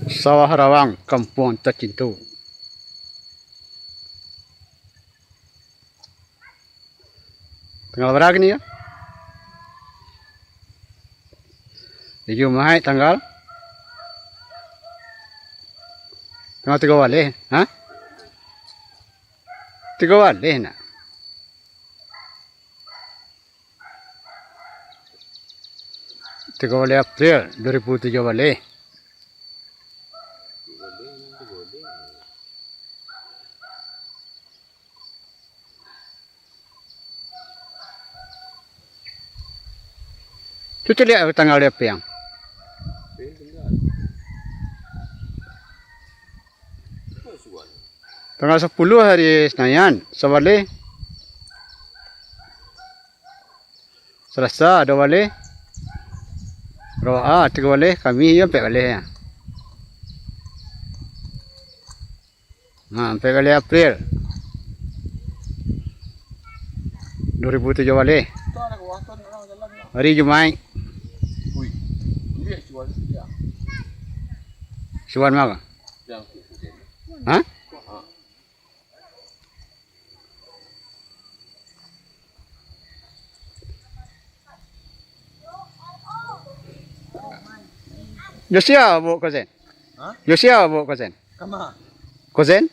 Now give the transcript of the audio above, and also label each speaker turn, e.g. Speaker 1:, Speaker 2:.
Speaker 1: Sawah Rawang, Kampung Tercintu. Tanggal berapa ni ya? 7 Maret tanggal 3 Waleh, ha? 3 Waleh nak. 3 Waleh April 2017. Cuci lihat tanggal dia apa yang? Tanggal 10 hari Senayan, Sawaleh. Selasa ada Waleh. Roa 3 Waleh, kami 4 Waleh ya. 4 Waleh April 2007 Waleh. Hari Jumaat. Suan mana? Hah? Yosia bawa kozen. Yosia bawa kozen.
Speaker 2: Kama.
Speaker 1: Kozen?